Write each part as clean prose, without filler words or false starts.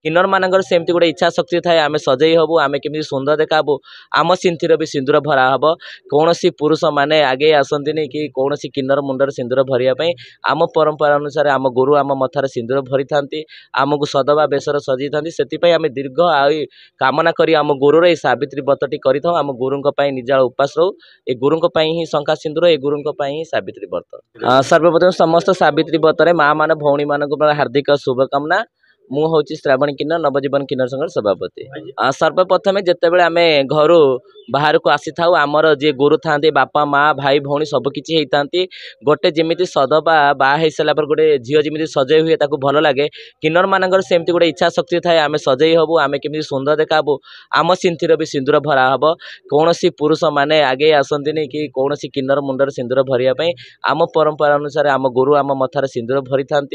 किन्नर मानकर सेमती गोटे इच्छा शक्ति थाए आम सजई हबू आम केमी सुंदर देखाबू आम सिंथीर भी सिंदूर भरा हम कौन पुरुष माने आगे आसती कि कौन किन्नर मुंडर सिंदूर भरिया आम परंपरा अनुसार आम गुरु आम मथार सिंदूर भरी था आमको सदबा बेसर सजई था से आम दीर्घ आयु कामना करी आम गुरुर ये सावित्री व्रतटी करें आम गुरुं निजाल उपास रहू ए गुरुं ही शंखा सिंदूर ए गुरुं ही सावित्री व्रत सर्वप्रथम समस्त सावित्री व्रत माँ मान भौणी मान हार्दिक शुभकामना मु हूँ श्रावणी किन्नर नवजीवन किन्नर संघर सभापति सर्वप्रथम जितेबाला आम घर बाहर को आसी था आमर जी गुरु था बापा माँ भाई भौणी सबकि होता गोटे जमी सदबा बाहा सारा गोटे झील जमी सजई हुए भल लगे किन्नर मानकर सेमती गोटे इच्छा शक्ति थाए आम सजई हबू आम केमी सुंदर देखाबू आम सिंथीर भी सिंदूर भरा हम कौन पुरुष माने आगे आसती कि कौन किन्नर मुंडर सिंदूर भरिया आम परंपरा अनुसार आम गुरु आम मथार सिंदूर भरी था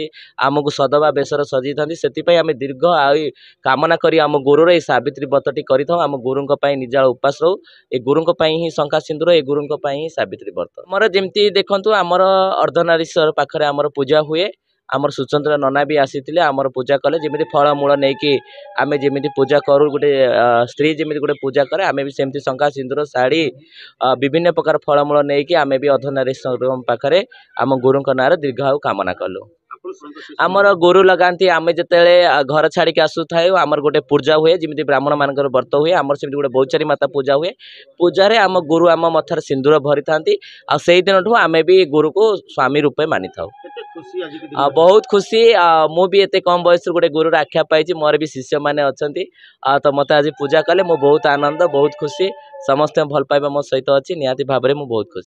आमको सदबा बेसर सजई था से आम दीर्घ आयु कामना करी आम गुरुर ये सावित्री व्रतटी करें आम गुरुं निजाल उपास रहू ए गुरुं ही शंखा सिंदूर ए गुरुं ही सावित्री व्रत आमर जमी देखु आमर अर्धनारीश्वर पाखे आमर पूजा हुए आमर सुचंद्र नना भी आसी आमर पूजा कले जमी फलमूल नहीं कि आम जमी पूजा करूँ गोटे स्त्री जमी गोटे पूजा करे आम भी सेमती शंखा सिंदूर शाढ़ी विभिन्न प्रकार फलमूल नहीं कि आम भी अर्धनारीश्वर पाखे आम गुरुं ना दीर्घायु कामना कलु आमर गुरु लगाती आम जिते घर छाड़ी आसू था आमर गोटे पूजा हुए जमी ब्राह्मण मान व्रत हुए आमर सेमती गोटे बहुचारी माता पूजा हुए पूजा रे आम गुरु आम मथार सिंदूर भरी था दिन आम भी गुरु को स्वामी रूपे मानि था बहुत खुशी मु भी एते कम बयस गोटे गुरु आख्या पाई मोर भी शिष्य मैंने अच्छा तो मत आज पूजा कले मु बहुत आनंद बहुत खुशी समस्त भल पाइबा मो सहित अच्छी निहाती भाव में बहुत खुशी।